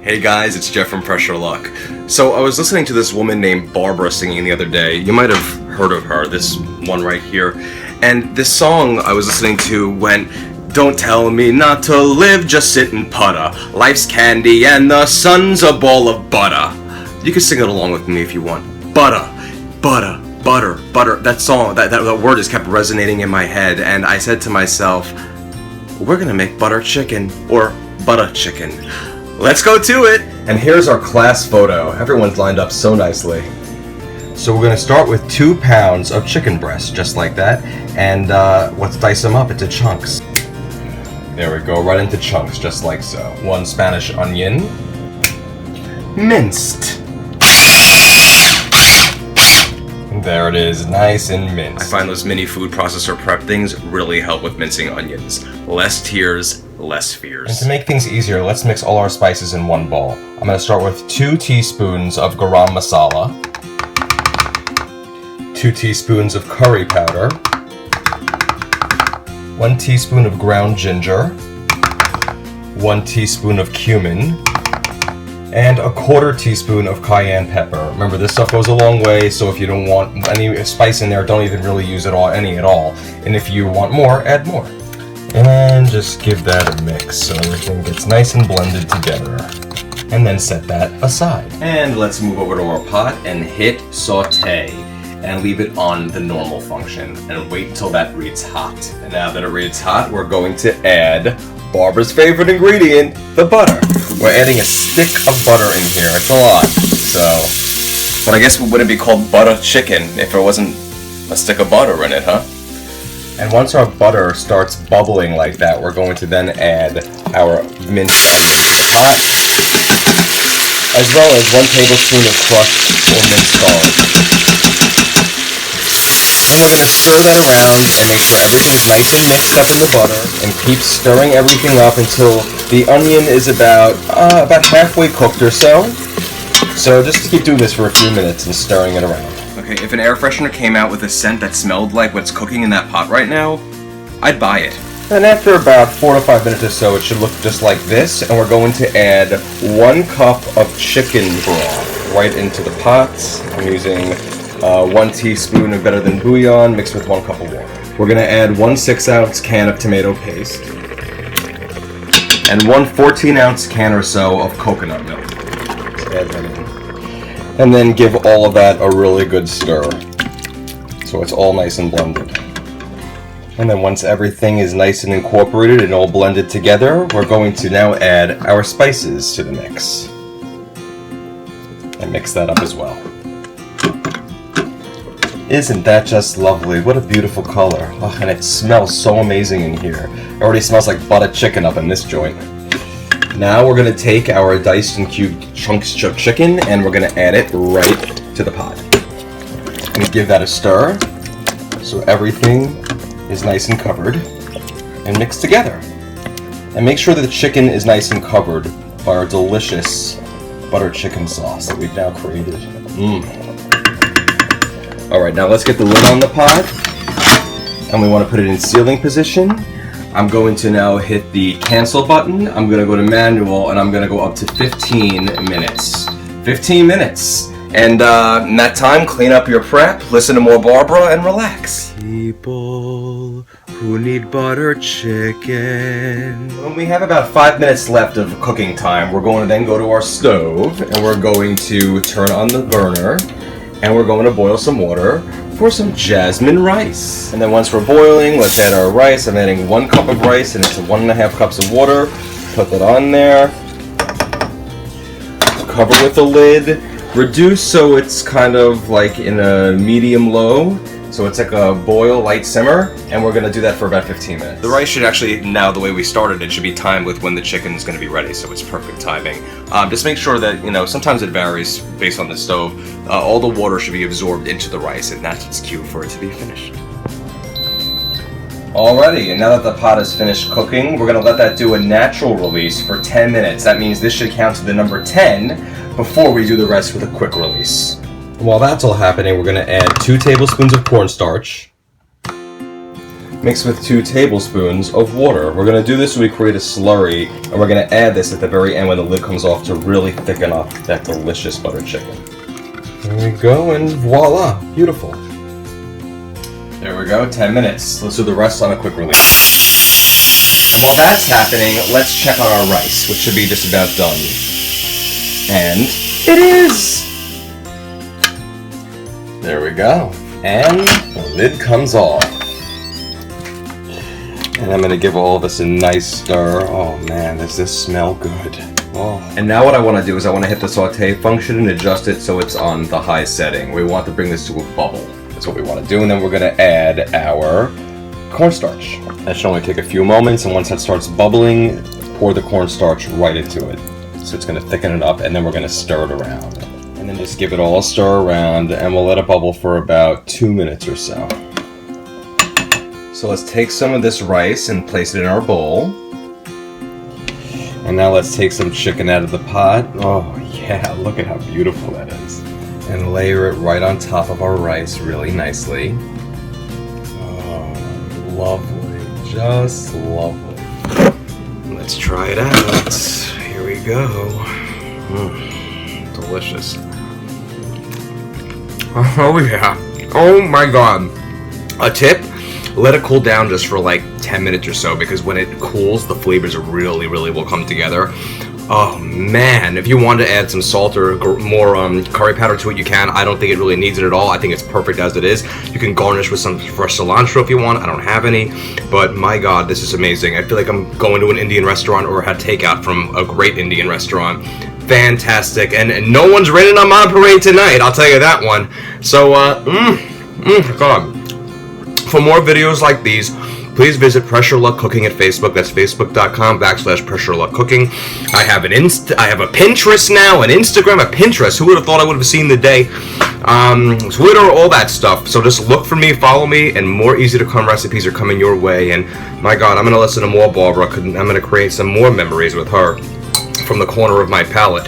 Hey guys, it's Jeff from Pressure Luck. So I was listening to this woman named Barbara singing the other day. You might have heard of her, this one right here. And this song I was listening to went, "Don't tell me not to live, just sit and putta. Life's candy and the sun's a ball of butter." You can sing it along with me if you want. Butter, butter, butter, butter. That song, that word just kept resonating in my head, and I said to myself, we're gonna make butter chicken, or butter chicken. Let's go to it! And here's our class photo. Everyone's lined up so nicely. So we're gonna start with 2 pounds of chicken breast, just like that, and let's dice them up into chunks. There we go, right into chunks, just like so. 1 Spanish onion, minced. There it is, nice and minced. I find those mini food processor prep things really help with mincing onions. Less tears, less fears. And to make things easier, let's mix all our spices in one bowl. I'm going to start with 2 teaspoons of garam masala, 2 teaspoons of curry powder, 1 teaspoon of ground ginger, 1 teaspoon of cumin, and 1/4 teaspoon of cayenne pepper. Remember, this stuff goes a long way, so if you don't want any spice in there, don't even really use any at all. And if you want more, add more. And just give that a mix so everything gets nice and blended together. And then set that aside. And let's move over to our pot and hit saute. And leave it on the normal function. And wait until that reads hot. And now that it reads hot, we're going to add Barbara's favorite ingredient, the butter. We're adding a stick of butter in here. It's a lot. But I guess it wouldn't be called butter chicken if there wasn't a stick of butter in it, huh? And once our butter starts bubbling like that, we're going to then add our minced onions to the pot, as well as 1 tablespoon of crushed or minced garlic. And we're going to stir that around and make sure everything's nice and mixed up in the butter, and keep stirring everything up until the onion is about halfway cooked or so. So just keep doing this for a few minutes and stirring it around. Okay, if an air freshener came out with a scent that smelled like what's cooking in that pot right now, I'd buy it. And after about 4 to 5 minutes or so, it should look just like this, and we're going to add 1 cup of chicken broth right into the pot. I'm using 1 teaspoon of Better Than Bouillon mixed with 1 cup of water. We're going to add 1 6-ounce can of tomato paste and 1 14-ounce can or so of coconut milk. Let's add that in. And then give all of that a really good stir so it's all nice and blended. And then once everything is nice and incorporated and all blended together, we're going to now add our spices to the mix. And mix that up as well. Isn't that just lovely? What a beautiful color. Oh, and it smells so amazing in here. It already smells like butter chicken up in this joint. Now we're going to take our diced and cubed chunks of chicken and we're going to add it right to the pot. And give that a stir so everything is nice and covered and mixed together. And make sure that the chicken is nice and covered by our delicious butter chicken sauce that we've now created. Alright, now let's get the lid on the pot, and we want to put it in sealing position. I'm going to now hit the cancel button, I'm going to go to manual, and I'm going to go up to 15 minutes. 15 minutes! And in that time, clean up your prep, listen to more Barbara, and relax. People who need butter chicken. When we have about 5 minutes left of cooking time, we're going to then go to our stove, and we're going to turn on the burner, and we're going to boil some water for some jasmine rice. And then once we're boiling, let's add our rice. I'm adding 1 cup of rice and it's 1.5 cups of water. Put that on there. Cover with the lid. Reduce so it's kind of like in a medium-low. So it's like a boil, light simmer, and we're going to do that for about 15 minutes. The rice should actually, now the way we started, it should be timed with when the chicken is going to be ready, so it's perfect timing. Just make sure that, sometimes it varies based on the stove. All the water should be absorbed into the rice, and that's its cue for it to be finished. Alrighty, and now that the pot is finished cooking, we're going to let that do a natural release for 10 minutes. That means this should count to the number 10 before we do the rest with a quick release. While that's all happening, we're going to add 2 tablespoons of cornstarch, mixed with 2 tablespoons of water. We're going to do this so we create a slurry, and we're going to add this at the very end when the lid comes off to really thicken up that delicious butter chicken. There we go, and voila, beautiful. There we go, 10 minutes. Let's do the rest on a quick release. And while that's happening, let's check on our rice, which should be just about done. And it is! There we go. And the lid comes off. And I'm gonna give all this a nice stir. Oh man, does this smell good. Oh. And now what I want to do is I want to hit the saute function and adjust it so it's on the high setting. We want to bring this to a bubble. That's what we want to do. And then we're gonna add our cornstarch. That should only take a few moments, and once that starts bubbling, pour the cornstarch right into it. So it's gonna thicken it up, and then we're gonna stir it around. And then just give it all a stir around, and we'll let it bubble for about 2 minutes or so. So let's take some of this rice and place it in our bowl. And now let's take some chicken out of the pot. Oh yeah, look at how beautiful that is. And layer it right on top of our rice really nicely. Oh, lovely, just lovely. Let's try it out. Here we go. Delicious. Oh yeah. Oh my god. A tip, let it cool down just for like 10 minutes or so, because when it cools, the flavors really will come together. Oh man, if you want to add some salt or more curry powder to it, you can. I don't think it really needs it at all. I think it's perfect as it is. You can garnish with some fresh cilantro if you want. I don't have any, but my god, this is amazing. I feel like I'm going to an Indian restaurant or had takeout from a great Indian restaurant. Fantastic, and no one's raining on my parade tonight, I'll tell you that one. So, God. For more videos like these, please visit Pressure Luck Cooking at Facebook. That's facebook.com/Pressure Luck Cooking. I have a Pinterest now, an Instagram, a Pinterest. Who would have thought I would have seen the day? Twitter, all that stuff. So just look for me, follow me, and more easy to come recipes are coming your way. And my God, I'm going to listen to more Barbara. I'm going to create some more memories with her from the corner of my palate.